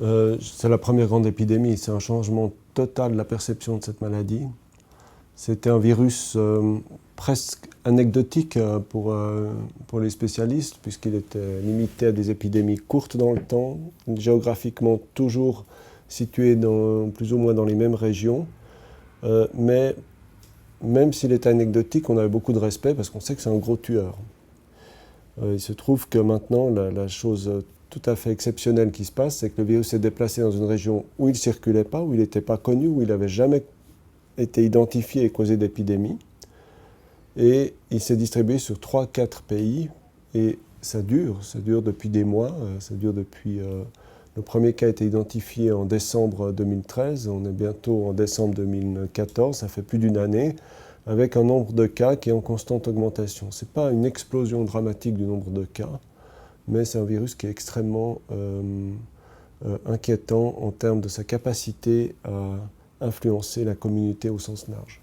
C'est la première grande épidémie, c'est un changement total de la perception de cette maladie. C'était un virus presque anecdotique pour les spécialistes, puisqu'il était limité à des épidémies courtes dans le temps, géographiquement toujours situées plus ou moins dans les mêmes régions. Mais même s'il est anecdotique, on avait beaucoup de respect parce qu'on sait que c'est un gros tueur. Il se trouve que maintenant, la chose tout à fait exceptionnelle qui se passe, c'est que le virus s'est déplacé dans une région où il ne circulait pas, où il n'était pas connu, où il n'avait jamais été identifié et causé d'épidémie. Et il s'est distribué sur 3-4 pays. Et ça dure depuis des mois. Ça dure depuis... le premier cas a été identifié en décembre 2013. On est bientôt en décembre 2014. Ça fait plus d'une année, avec un nombre de cas qui est en constante augmentation. Ce n'est pas une explosion dramatique du nombre de cas, mais c'est un virus qui est extrêmement inquiétant en termes de sa capacité à influencer la communauté au sens large.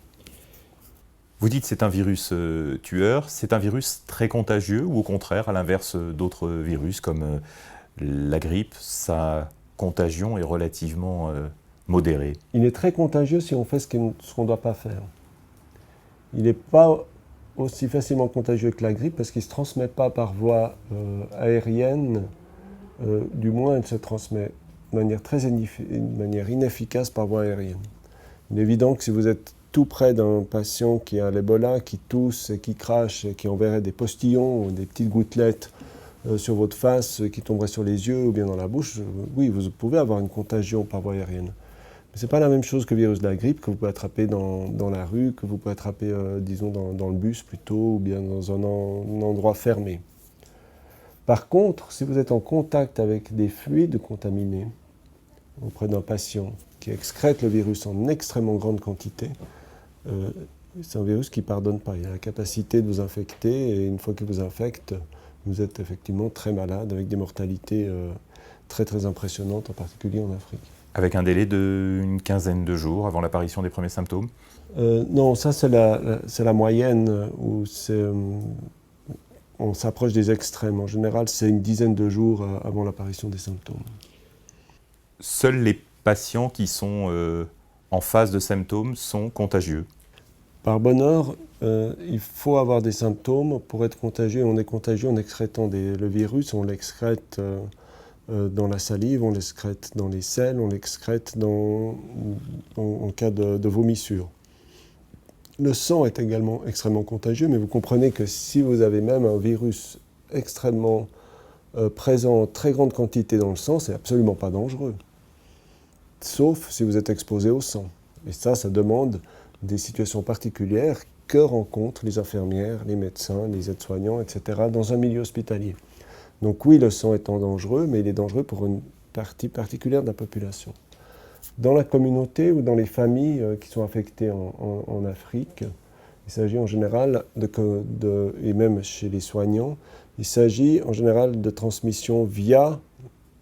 Vous dites que c'est un virus tueur, c'est un virus très contagieux ou au contraire, à l'inverse d'autres virus comme la grippe, sa contagion est relativement modérée? Il est très contagieux si on fait ce qu'on ne doit pas faire. Il n'est pas aussi facilement contagieux que la grippe parce qu'il ne se transmet pas par voie aérienne, du moins il se transmet de manière inefficace par voie aérienne. Il est évident que si vous êtes tout près d'un patient qui a l'Ebola, qui tousse et qui crache et qui enverrait des postillons ou des petites gouttelettes sur votre face qui tomberaient sur les yeux ou bien dans la bouche, oui, vous pouvez avoir une contagion par voie aérienne. Mais ce n'est pas la même chose que le virus de la grippe que vous pouvez attraper dans la rue, que vous pouvez attraper, disons, dans le bus plutôt, ou bien dans un endroit fermé. Par contre, si vous êtes en contact avec des fluides contaminés auprès d'un patient qui excrète le virus en extrêmement grande quantité, c'est un virus qui ne pardonne pas. Il a la capacité de vous infecter et une fois qu'il vous infecte, vous êtes effectivement très malade avec des mortalités très très impressionnantes, en particulier en Afrique. Avec un délai d'une quinzaine de jours avant l'apparition des premiers symptômes? Non, ça c'est la moyenne où on s'approche des extrêmes. En général, c'est une dizaine de jours avant l'apparition des symptômes. Seuls les patients qui sont en phase de symptômes sont contagieux? Par bonheur, il faut avoir des symptômes pour être contagieux. On est contagieux en excrétant le virus, on l'excrète dans la salive, on l'excrète dans les selles, on l'excrète en cas de vomissure. Le sang est également extrêmement contagieux, mais vous comprenez que si vous avez même un virus extrêmement présent en très grande quantité dans le sang, c'est absolument pas dangereux. Sauf si vous êtes exposé au sang. Et ça demande des situations particulières que rencontrent les infirmières, les médecins, les aides-soignants, etc. dans un milieu hospitalier. Donc oui, le sang étant dangereux, mais il est dangereux pour une partie particulière de la population. Dans la communauté ou dans les familles qui sont affectées en Afrique, il s'agit en général, et même chez les soignants, il s'agit en général de transmission via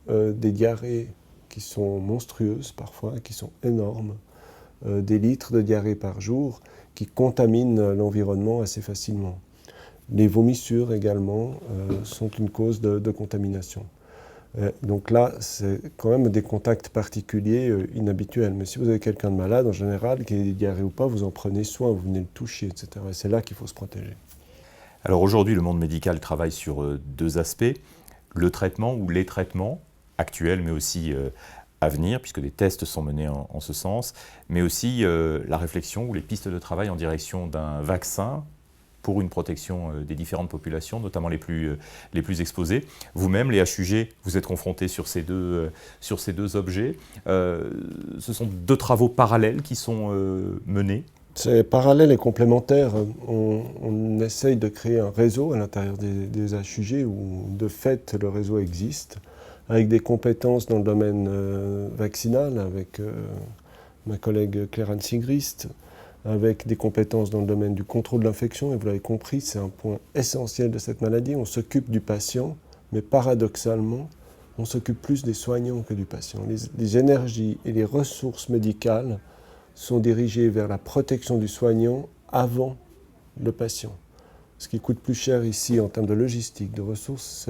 des diarrhées qui sont monstrueuses parfois, qui sont énormes, des litres de diarrhée par jour qui contaminent l'environnement assez facilement. Les vomissures également sont une cause de contamination. Donc là, c'est quand même des contacts particuliers inhabituels. Mais si vous avez quelqu'un de malade, en général, qui ait des diarrhées ou pas, vous en prenez soin, vous venez le toucher, etc. Et c'est là qu'il faut se protéger. Alors aujourd'hui, le monde médical travaille sur deux aspects. Le traitement ou les traitements actuels, mais aussi à venir, puisque des tests sont menés en ce sens, mais aussi la réflexion ou les pistes de travail en direction d'un vaccin pour une protection des différentes populations, notamment les plus exposées. Vous-même, les HUG, vous êtes confrontés sur ces deux objets. Ce sont deux travaux parallèles qui sont menés. C'est parallèle et complémentaire. On essaye de créer un réseau à l'intérieur des HUG où de fait le réseau existe, avec des compétences dans le domaine vaccinal, avec ma collègue Claire-Anne Sigrist, avec des compétences dans le domaine du contrôle de l'infection, et vous l'avez compris, c'est un point essentiel de cette maladie. On s'occupe du patient, mais paradoxalement, on s'occupe plus des soignants que du patient. Les énergies et les ressources médicales sont dirigées vers la protection du soignant avant le patient. Ce qui coûte plus cher ici en termes de logistique, de ressources,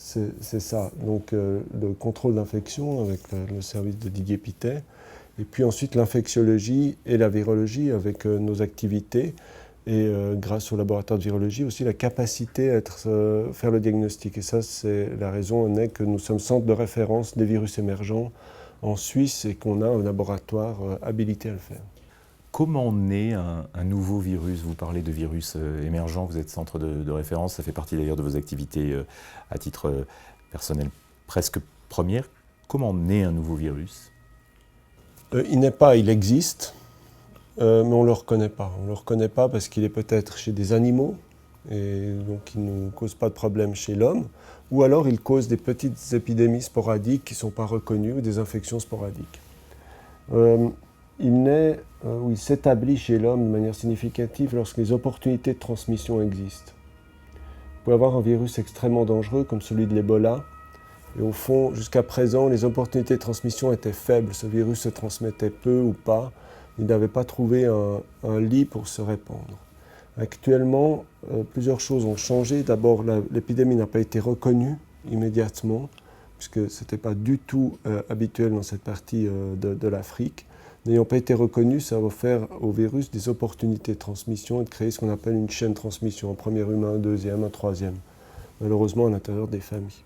C'est ça. Donc le contrôle d'infection avec le service de Didier Pittet, et puis ensuite l'infectiologie et la virologie avec nos activités, et grâce au laboratoire de virologie aussi la capacité à faire le diagnostic. Et ça, c'est la raison en est que nous sommes centre de référence des virus émergents en Suisse et qu'on a un laboratoire habilité à le faire. Comment naît un nouveau virus? Vous parlez de virus émergents, vous êtes centre de référence, ça fait partie d'ailleurs de vos activités à titre personnel presque première. Comment naît un nouveau virus? Il n'est pas, il existe, mais on ne le reconnaît pas. On ne le reconnaît pas parce qu'il est peut-être chez des animaux, et donc il ne cause pas de problème chez l'homme, ou alors il cause des petites épidémies sporadiques qui ne sont pas reconnues, ou des infections sporadiques. Il s'établit chez l'homme de manière significative lorsque les opportunités de transmission existent. Vous pouvez avoir un virus extrêmement dangereux comme celui de l'Ebola, et au fond, jusqu'à présent, les opportunités de transmission étaient faibles. Ce virus se transmettait peu ou pas. Il n'avait pas trouvé un lit pour se répandre. Actuellement, plusieurs choses ont changé. D'abord, l'épidémie n'a pas été reconnue immédiatement, puisque ce n'était pas du tout habituel dans cette partie de l'Afrique. N'ayant pas été reconnue, ça a offert au virus des opportunités de transmission et de créer ce qu'on appelle une chaîne de transmission, un premier humain, un deuxième, un troisième, malheureusement à l'intérieur des familles.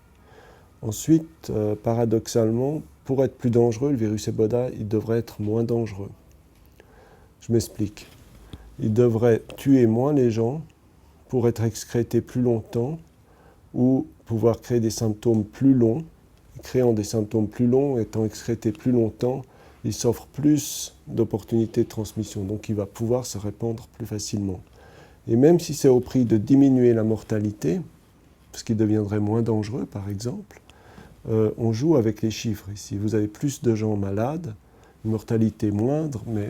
Ensuite, paradoxalement, pour être plus dangereux, le virus Ebola, il devrait être moins dangereux. Je m'explique. Il devrait tuer moins les gens pour être excrété plus longtemps ou pouvoir créer des symptômes plus longs. Créant des symptômes plus longs, étant excrété plus longtemps, il s'offre plus d'opportunités de transmission, donc il va pouvoir se répandre plus facilement. Et même si c'est au prix de diminuer la mortalité, parce qu'il deviendrait moins dangereux par exemple, on joue avec les chiffres ici. Vous avez plus de gens malades, une mortalité moindre, mais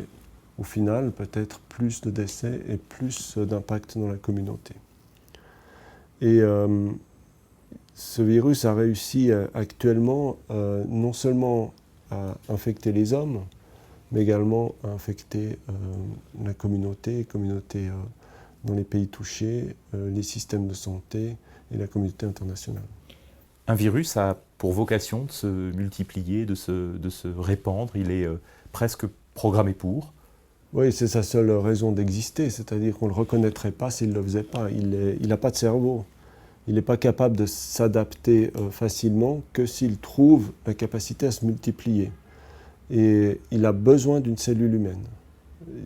au final peut-être plus de décès et plus d'impact dans la communauté. Et ce virus a réussi actuellement non seulement à infecter les hommes, mais également à infecter la communauté dans les pays touchés, les systèmes de santé et la communauté internationale. Un virus a pour vocation de se multiplier, de se répandre, il est presque programmé pour. Oui, c'est sa seule raison d'exister, c'est-à-dire qu'on ne le reconnaîtrait pas s'il ne le faisait pas. Il n'a pas de cerveau. Il n'est pas capable de s'adapter facilement que s'il trouve la capacité à se multiplier. Et il a besoin d'une cellule humaine.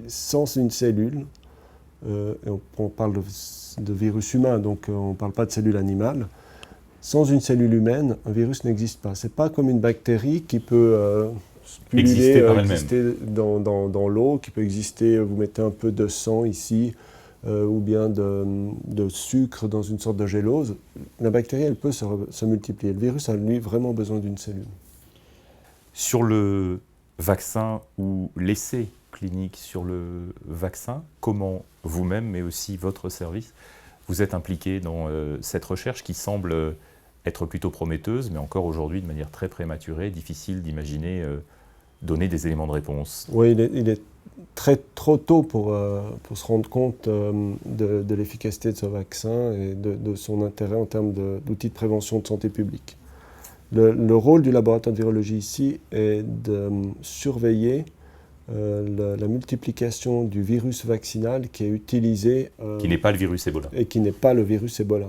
Sans une cellule, on parle de virus humain, donc on ne parle pas de cellule animale, sans une cellule humaine, un virus n'existe pas. Ce n'est pas comme une bactérie qui peut exister dans l'eau, qui peut exister, vous mettez un peu de sang ici, ou bien de sucre dans une sorte de gélose. La bactérie, elle peut se multiplier. Le virus a, lui, vraiment besoin d'une cellule. Sur le vaccin ou l'essai clinique sur le vaccin, comment vous-même, mais aussi votre service, vous êtes impliqué dans cette recherche qui semble être plutôt prometteuse, mais encore aujourd'hui de manière très prématurée, difficile d'imaginer donner des éléments de réponse? Oui, il est trop tôt pour se rendre compte de l'efficacité de ce vaccin et de son intérêt en termes d'outils de prévention de santé publique. Le rôle du laboratoire de virologie ici est de surveiller la multiplication du virus vaccinal qui est utilisé... qui n'est pas le virus Ebola. Et qui n'est pas le virus Ebola.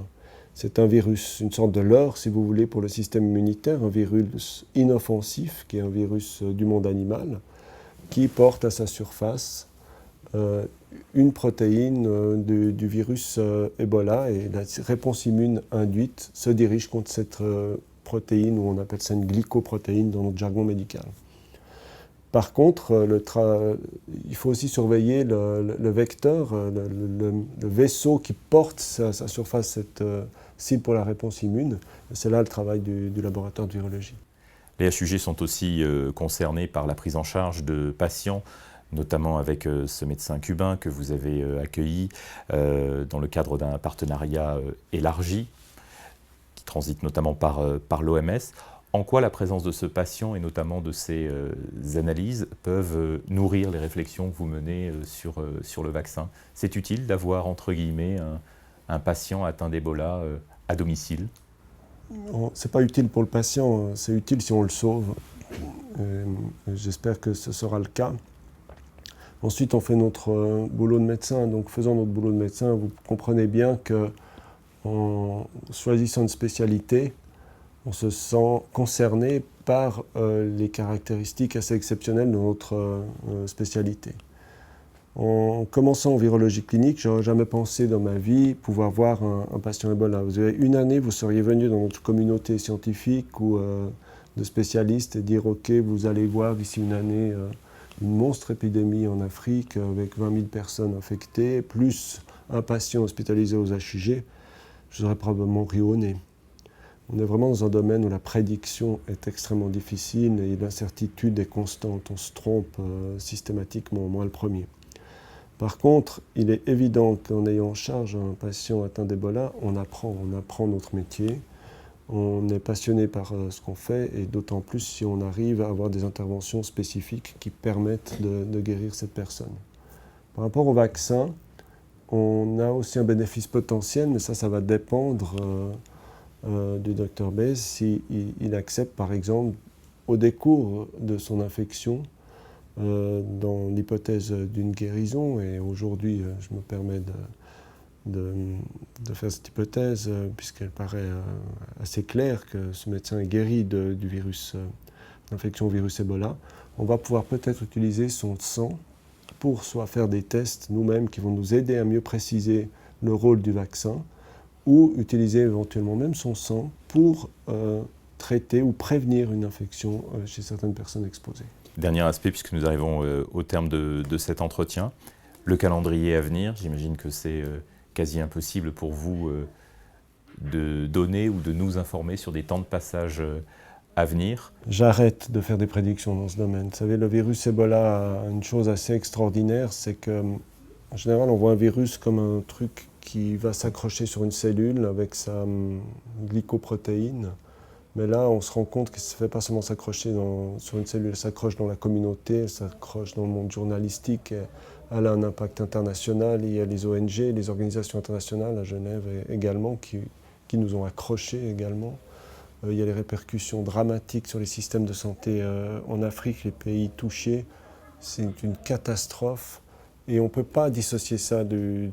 C'est un virus, une sorte de leurre, si vous voulez, pour le système immunitaire, un virus inoffensif, qui est un virus du monde animal, qui porte à sa surface une protéine du virus Ebola, et la réponse immune induite se dirige contre cette protéine, ou on appelle ça une glycoprotéine dans notre jargon médical. Par contre, il faut aussi surveiller le vecteur, le vaisseau qui porte à sa surface cette cible pour la réponse immune. C'est là le travail du laboratoire de virologie. Les HUG sont aussi concernés par la prise en charge de patients, notamment avec ce médecin cubain que vous avez accueilli dans le cadre d'un partenariat élargi, qui transite notamment par l'OMS. En quoi la présence de ce patient et notamment de ces analyses peuvent nourrir les réflexions que vous menez sur le vaccin? C'est utile d'avoir, entre guillemets, un patient atteint d'Ebola à domicile? c'est pas utile pour le patient, c'est utile si on le sauve. J'espère que ce sera le cas. Ensuite, on fait notre boulot de médecin. Donc, faisant notre boulot de médecin, vous comprenez bien qu'en choisissant une spécialité, on se sent concerné par les caractéristiques assez exceptionnelles de notre spécialité. En commençant en virologie clinique, je n'aurais jamais pensé dans ma vie pouvoir voir un patient Ebola. Vous avez une année, vous seriez venu dans notre communauté scientifique ou de spécialistes et dire « Ok, vous allez voir d'ici une année une monstre épidémie en Afrique avec 20 000 personnes infectées, plus un patient hospitalisé aux HUG », je vous aurais probablement ri au nez. On est vraiment dans un domaine où la prédiction est extrêmement difficile et l'incertitude est constante. On se trompe systématiquement, moi le premier. Par contre, il est évident qu'en ayant en charge un patient atteint d'Ebola, on apprend notre métier, on est passionné par ce qu'on fait et d'autant plus si on arrive à avoir des interventions spécifiques qui permettent de guérir cette personne. Par rapport au vaccin, on a aussi un bénéfice potentiel, mais ça va dépendre du Dr Bez s'il accepte par exemple au décours de son infection dans l'hypothèse d'une guérison, et aujourd'hui je me permets de faire cette hypothèse puisqu'elle paraît assez claire que ce médecin est guéri du virus, d'infection au virus Ebola, on va pouvoir peut-être utiliser son sang pour soit faire des tests nous-mêmes qui vont nous aider à mieux préciser le rôle du vaccin, ou utiliser éventuellement même son sang pour traiter ou prévenir une infection chez certaines personnes exposées. Dernier aspect, puisque nous arrivons au terme de cet entretien, le calendrier à venir. J'imagine que c'est quasi impossible pour vous de donner ou de nous informer sur des temps de passage à venir. J'arrête de faire des prédictions dans ce domaine. Vous savez, le virus Ebola a une chose assez extraordinaire, c'est qu'en général, on voit un virus comme un truc qui va s'accrocher sur une cellule avec sa glycoprotéine. Mais là, on se rend compte que ça ne fait pas seulement s'accrocher sur une cellule, elle s'accroche dans la communauté, elle s'accroche dans le monde journalistique, elle a un impact international. Il y a les ONG, les organisations internationales à Genève également, qui nous ont accrochés également. Il y a les répercussions dramatiques sur les systèmes de santé en Afrique, les pays touchés. C'est une catastrophe. Et on ne peut pas dissocier ça du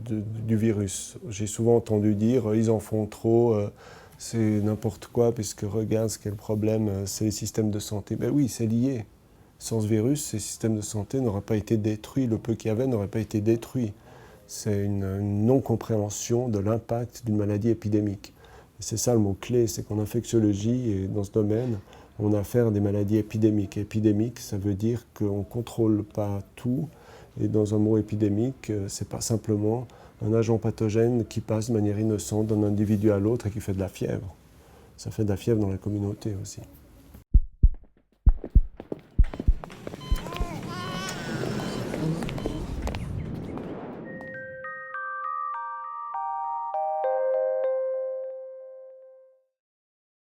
virus. J'ai souvent entendu dire ils en font trop, c'est n'importe quoi, puisque regarde ce qu'est le problème, c'est les systèmes de santé. Ben oui, c'est lié. Sans ce virus, ces systèmes de santé n'auraient pas été détruits, le peu qu'il y avait n'aurait pas été détruit. C'est une non-compréhension de l'impact d'une maladie épidémique. Et c'est ça le mot-clé, c'est qu'en infectiologie et dans ce domaine, on a affaire à des maladies épidémiques. Et épidémique, ça veut dire qu'on ne contrôle pas tout. Et dans un mot épidémique, ce n'est pas simplement un agent pathogène qui passe de manière innocente d'un individu à l'autre et qui fait de la fièvre. Ça fait de la fièvre dans la communauté aussi.